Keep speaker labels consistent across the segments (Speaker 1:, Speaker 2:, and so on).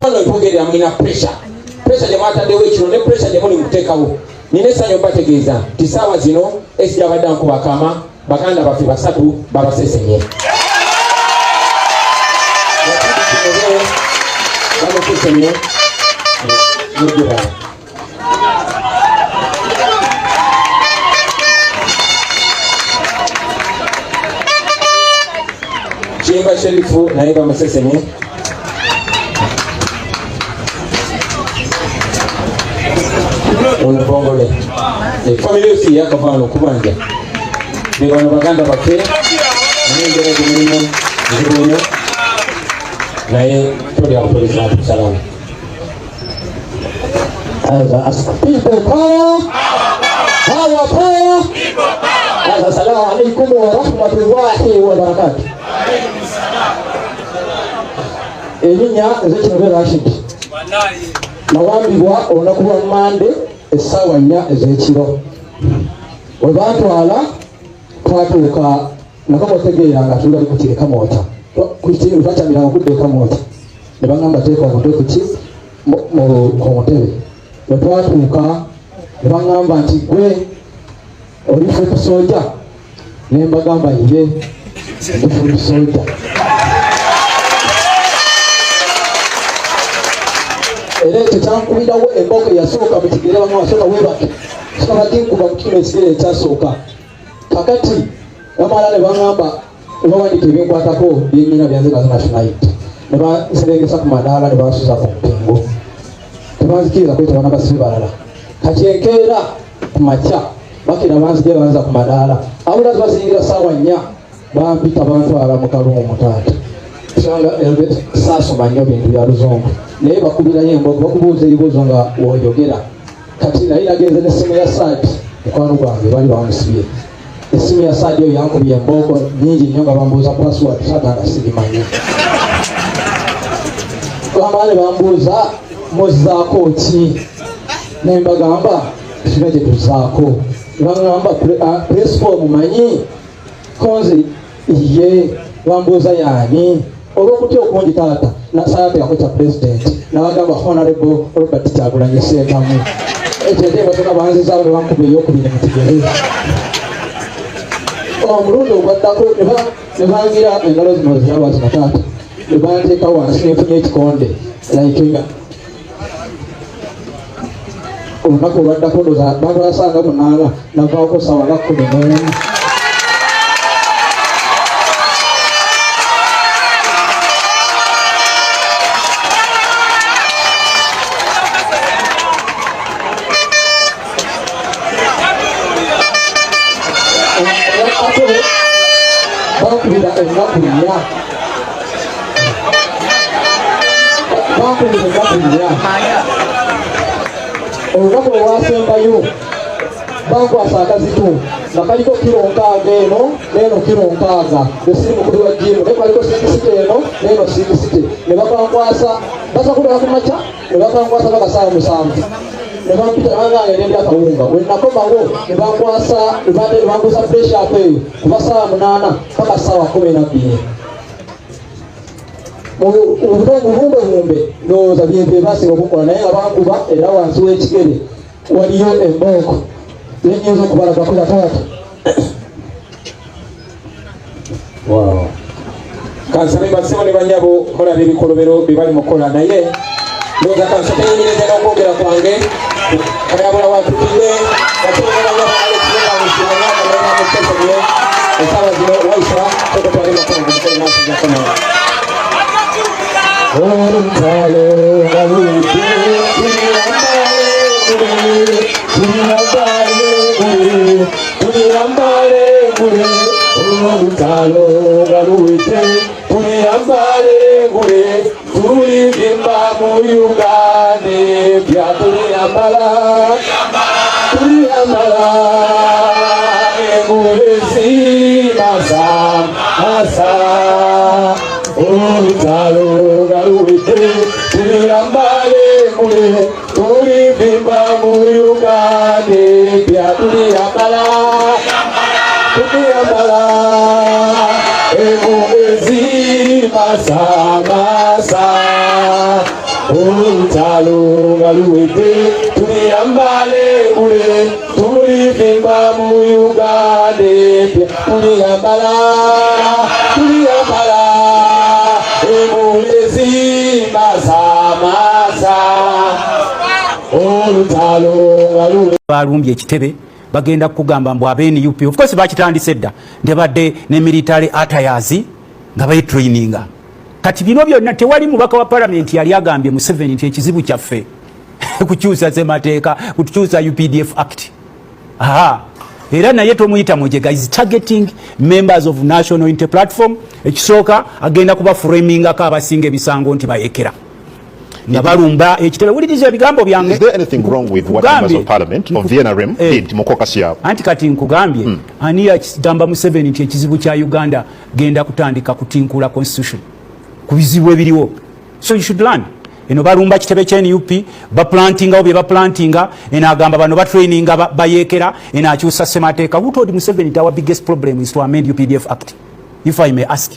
Speaker 1: hano ntogerera mulina pressure gyemwataddewo ekiro ne pressure gyemuli mukuteekawo. Nina essanyu mbategeeza nti ssaawa zino esi gyabadde nkubakama baganda baffe basatu babasesenye. Babasesenye mujjira. Kiyimba Sherifu naye bamusesenye. Onubongole family yosi yakavano kubanja ne bano baganda baffe nengera gumulimo zibunyo naye toli akupolisi atusalamu. People power, power power. Assalamu alaikum wa rahmatullahi wa barakatuh. Elinya ezekinobe Rashid nawambibwa olunaku lwa Mande essaawa 4 ez'ekiro. We baatwala twatuuka nakamutegeera nga tuli ku Ekamoota twakyamiranga kudda Ekamoota ne baŋŋamba teeka omutwe ku mutebe. We twatuuka ne baŋŋamba nti gwe oli fuuti soja ne mbagamba ye ndi fuuti soja. Era ekyo kyankubirawo emboko yasooka mu kigere bamwe wasooka webake soka batinkuba mu kino ekigere ekyasooka. Kakati bamala ne baŋŋamba ebawandika ebinkwatako byenyina byanzika nationality ne banserengesa ku madaala ne bansuza ku mpingo. Tebanzikiriza kweta bana basibe balala. Kati enkeera ku makya bakira banzije banza ku madaala awula zibazingira ssaawa 4 bampita bantwala mu Kalungu Mutaata. Kusanga saasoma nnyo bintu bya Luzungu naye bakubirayo embogo bakubuuza ebibuuzo nga woyogera. Kati naye nagenze n'essimu ya Saadi mukwano gwange bali bamusibye. Essimu ya Saadi eyo yankubye embogo nyingi nnyo nga bambuuza password Saada nga sigimanyi. Bamala ne bambuuza muzzaako ki ne mbagamba kino gye tuzzaako. Ne baŋŋamba principal mumanyi konze ye bambuuza yaani olw'okutya okungi taata nasaateekako kya pulezidenti nabagamba honorable Robert Kyagulanyi Ssentamu. Ekyo ate batoka banzizaawo ne bankuba ey'okubiri mu kigere. Omulundi ogwaddako ne bangira engalo zino ziraba zino taata ne banteeka wansi nenfunye ekikonde laikinga. Olunaku olwaddako ndoza bantu basanga munaana navaako ssaawa nga 11. Bakubira ennaku 4 olunaku olwasembayo bankwasa akazitu nga kaliko kilo 6 eno n'eno kilo 6 esiri mukulu wa jimu naye kaliko sigisite eno n'eno sigisite ne bakankwasa basakulira ku makya ne bakankwasa bakasaawa 7 ne bampita bangange n'endya akawunga we nakomawo ne bankwasa ne banguza pressure eyo kuva ssaawa 8 paka ssaawa 12. Mubumbebumbe ndowooza byebye basinga okukola naye nga bankuba era wansi w'ekigere waliyo embooko yenyinza okubalagako bataata. Kansabe basebo ne banyabo mulaba ebikolobero bye bali mukola naye ndowooza kansabe yenyinza n'okwogera kwange kayabula watutire esaawa zino waisa tokotwale makono gumukole nasazakono Olutalo galuti tuliyambale ngule olutalo galuti tuliyambale ngule tulivimba mu Uganda bya tuliyambala engule zimasa asa olutalo galuti tuliyambale ngule tulivimba mu Uganda bya tuliyambala engule zimasa olutalo nga luwedde tuliyambale mule tulivimba mu Uganda empya tuliyambala emulezi masamasa olutalo nga luwedde
Speaker 2: balumbye ekitebe bagenda kugamba mbu abeni UP of course bakitandise dda ndebadde ne military attires nga bayitraininga kati bino byonna tewali mubaka wa parliament yali agambye mu 7 nti ekizibu kyaffe kukyusa semateeka kukyusa UPDF act era naye tomuyita Mujega is targeting members of National Unity Platform ekisooka agenda kuba framingako abasinga ebisango nti bayekera nga balumba ekitebe wuliriza ebigambo byange.
Speaker 3: Is there anything wrong with what members of parliament of VNRM did mukokasi yabo
Speaker 2: anti kati nkugambye ani yakigamba mu 7 nti ekizibu kya Uganda genda kutandika kutinkula constitution ku bizibu ebiriwo so you should learn eno balumba kitebe kya NUP baplantinga obe baplantinga ena agamba bano batraininga bayekera ena akyusa semateeka. Who told mu 7 our biggest problem is to amend UPDF act if I may ask.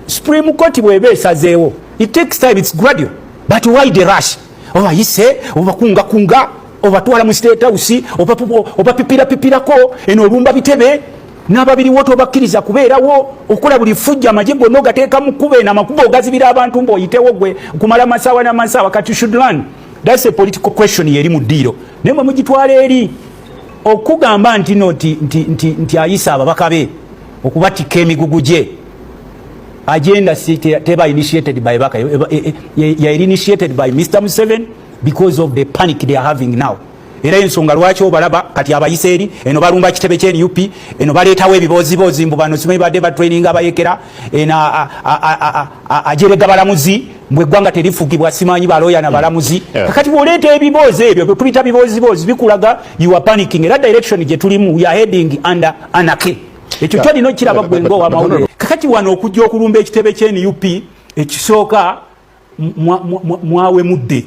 Speaker 2: Supreme Court bwebe esazeewo it takes time, it's gradual. But why the rush? Oba yise, oba kunga, oba tuwala mu State House, oba pipira ko, eno lumba bitebe, n'ababiri woto bakkiriza kubeerawo okola buli fujja amajembo no gateeka mu kube na makubo ogazibira abantu mbo yitewo gwe kumala masawa na masawa. Kati you should learn. That's a political question yeri mu diro. Nemwe mugitwala eri okugamba nti ayisa ababaka be okubatika emiguguje. Agenda teba initiated by Baka, initiated by Mr. Museveni because of the panic they are having now. Era ensonga lwaki obalaba kati abayiseri eno balumba kitebe kya NUP eno baleetawo ebibozibozi mbu bano simanyi badde batraining abayekera ena ajerega balamuzi mbwe eggwanga terifugibwa simanyi baloya na balamuzi kakati bwoleeta ebibozi ebyo bwe tubita bibozibozi bikulaga you are panicking era direction gye tulimu we are heading under anarchy. Ekyo twalina okiraba gwengo wa mawulire kakati wano okujja okulumba ekitebe kya NUP ekisooka mwawe mudde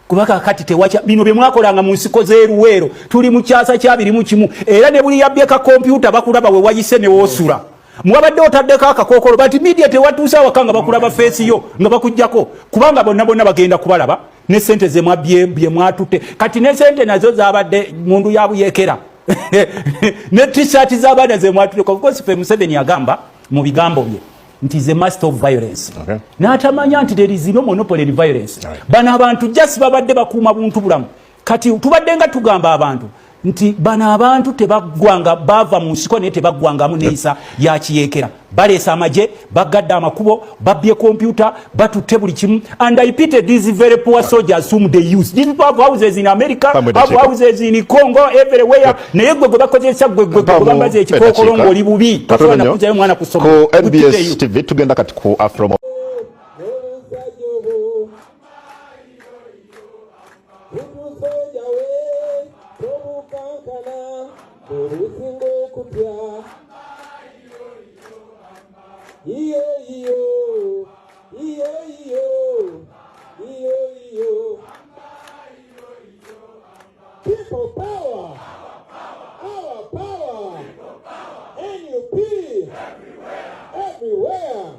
Speaker 2: kubaka kati tewacha bino bye mwakolanga mu nsiko z'eruwero tuli mu kyasa kya 21 era ne buli yabyeka kompyuta bakulaba we wayise ne wosula mwabadde otaddeko akakokolo but media tewatuusa wakanga bakulaba face yo nga bakujjako kubanga bonna bagenda kubalaba ne sente ze mwabye mwatute kati ne sente nazo zabadde mundu yabuyekera ne t-shirt zabana ze mwatute of course Museveni agamba mu bigambo bye nti is a master of violence. N'atamanya nti there is no monopoly in violence. Bana abantu just babadde bakuuma buntu bulamu. Kati tubadde nga tugamba abantu nti bana abantu tebaggwanga bava mu nsiko ne tebaggwangamu neeyisa ya kiyekera. Baleesa amaje, bagadde amakubo, babbye computer, batutte buli kimu. And I pity these very poor soldiers whom they use. These people have houses in America, have houses in Congo, everywhere. Naye gwe bakozesa gwe bambaze ekikookolo ng'oli bubi. Tosobola kujayo mwana kusoma.
Speaker 3: Ku NBS TV tugenda kati ku Afro
Speaker 1: People power, our power, NUP, everywhere.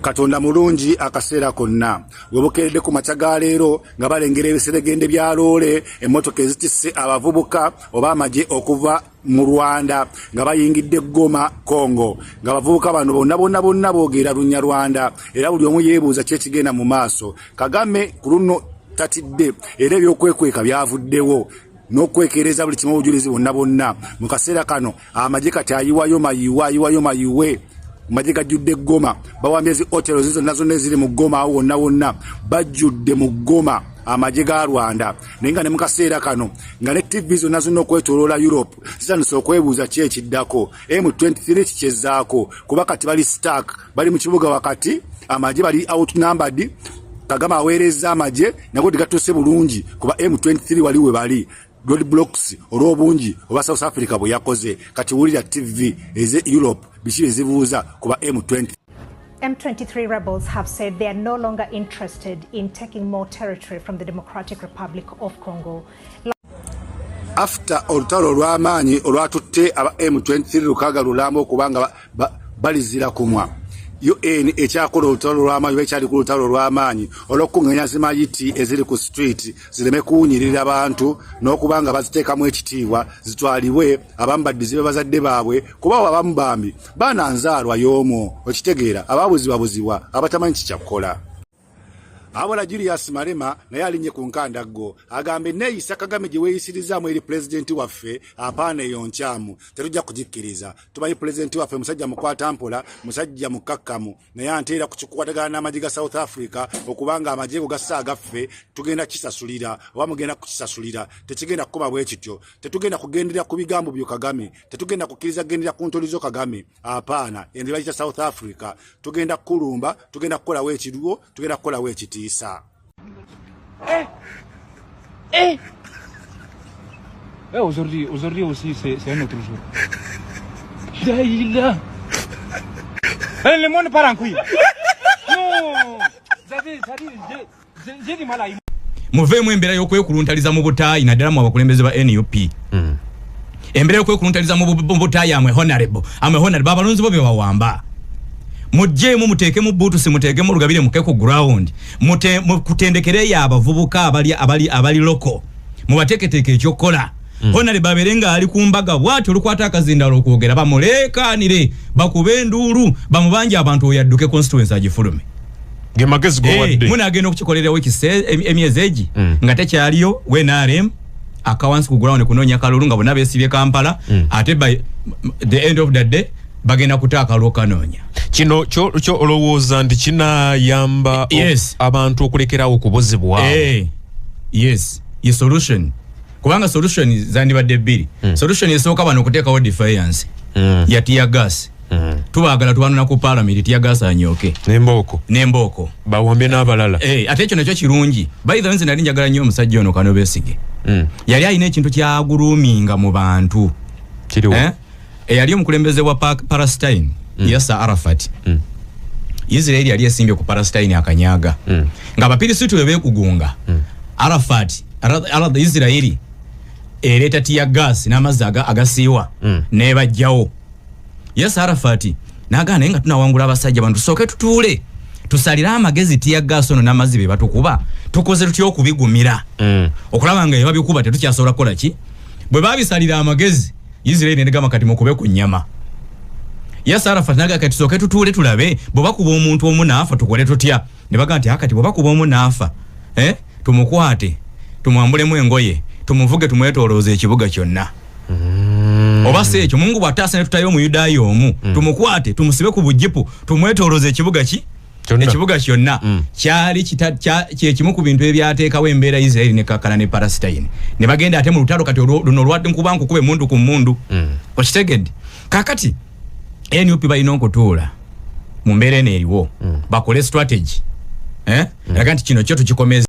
Speaker 4: Katonda mulungi akaseera konna webukedde ku machaga leero nga balengera ebiseregende bya loole emmotoka ezitisse abavubuka oba amaje okuva mu Rwanda nga bayingidde Goma Congo nga bavubuka bano bonna boogera Lunyarwanda era buli omu yeebuuza kye kigenda mu maaso. Kagame ku luno tatidde era ebyokwekweka byavuddewo n'okwekereza buli kimu obujulizi bonna mu kaseera kano amaje kati ayiwayo mayiwe Majiga judde Goma bawambye zi hotelo zizo nazo neziri mu Goma awo wonna bajjudde mu Goma amajiga Rwanda nenga ne mukaseera kano nga ne TV zo nazo nokwetolola Europe zitandise okwebuuza kye kiddako M23 kichezaako kuba kati bali stuck bali mu kibuga wakati amaje bali outnumbered. Kagama aweereza amaje nago digatuse bulungi kuba M23 waliwe bali roadblocks olw'obungi oba South Africa bwe yakoze kati wulira TV eze Europe bishire zibuuza kuba
Speaker 5: M23 rebels have said they are no longer interested in taking more territory from the Democratic Republic of Congo.
Speaker 4: After olutalo lw'amaanyi olwatutte aba M23 lukaga lulambo kubanga balizira kumwa UN ekyakola olutalo lw'amaanyi ekyali ku lutalo lw'amaanyi olw'okunganya zimayiti eziri ku street zireme kuwunyirira abantu n'okuba nga baziteekamu ekitiibwa zitwalibwe abamu baddizibe bazadde baabwe kuba abamu bambi baana nzaalwa y'omwo okitegeera abaabuzibwabuzibwa abatamanyi kikyakukola. Abola Julius Malema naye alinye ku nkandaggo agambe neeyisa Kagame gye weeyisirizaamu eri pulezidenti waffe apaana eyo nkyamu tetujja kugikkiriza. Tumanyi pulezidenti waffe musajja mukwata mpola, musajja mukkakkamu, naye anteera ku kikukwatagana n'amagye ga South Africa okubanga amagye go gassa agaffe tugenda kisasulira oba mugenda kukisasulira. Tekigenda kukoba bwe kityo. Tetugenda kugenderera ku bigambo byo Kagame, tetugenda kukkiriza kugendera ku ntolizo Kagame. Apaana endiba ya South Africa tugenda kulumba, tugenda kukola weekiriwo, tugenda kukola weekiti.
Speaker 6: Aujourd'hui aussi c'est un autre jour. Daïla. Le monde part en couille. Non. J'ai du mal à
Speaker 7: Muvemu embera y'okwekuluntaliza mu butaayi naddala mu abakulembeze ba NUP. Embera y'okwekuluntaliza mu butaayi amwe honorable abalonzi bo bewawamba. Mujjemu muteeke mu butu simuteeke mu lugabire mukeko ground kutendekere ya abavubuka abali loko mubateeketeke ekyokola honale baberenga ali kumbaga bwati olukwata akazindalo okwogera bamulekanire bakubenduulu bamubanja abantu oyadduke constituency agifulume
Speaker 8: gemagezi go wadde
Speaker 7: muna agenda okukikolera emyezi egi nga tekyaliyo NRM akawansi ku ground kunonya kalulu nga bonna beesibye Kampala ate by the end of the day bagenda kutaaka lokanonya.
Speaker 8: Kino kyo olowooza nti kinayamba abantu okulekerawo okubozebwa.
Speaker 7: Yes, ye solution. Kubanga solution zandibadde bbiri. Solution esooka bano okuteekawo defiance ya tear gas. Tubaagala tubanuna ku parliament tear gas anyooke. Nembooko.
Speaker 8: Bawambye n'abalala.
Speaker 7: Ate ekyo nakyo kirungi. By the way nze nali njagala nnyo omusajja ono Kano Besigye. Yali alina ekintu kyaguluminga mu bantu.
Speaker 8: Kiriwo.
Speaker 7: Eyali omukulembeze wa Palestine Yasser Arafat. Israeli yali esimbye ku Palestine akanyaga. Nga bapirisitu beekugunga. Arafat Israeli ereta tear gas n'amazzi agasiiwa nebajjawo. Yasser Arafat n'agaana nga tunawangula abasajja bantu tusooke tutuule tusalira amagezi tear gas ono n'amazzi be batukuba tukoze tutyo okubigumira. Okulaba nga babikuba tetukyasobola kukola ki bwe babisalira amagezi Israeli negama kati mukube ku nnyama. Yasser Arafat naga kati soke tutuule tulabe bobakuba omuntu omunaafa tukole tutya. Ne baga nti akati bobakuba omunaafa tumukwate tumwambulemu engoye tumuvuge tumwetolooze ekibuga kyonna. Obase ekyo Mungu bw'ataasa ne tutayo mu Yudaaya omu tumukwate tumusibe ku bujipu tumwetolooze ekibuga ekibuga kyonna. Kyali kyekimu ku bintu ebyateekawo embeera Israeli ne kakkana ne Palestine. Ne bagenda ate mu lutalo kati luno lwadde nkuba nkukube mundu ku mundu. Okitegedde kakati NUP balina okutuula mu mbeera eno eriwo bakole strategy. Laga nti kino kyo tukikomeza.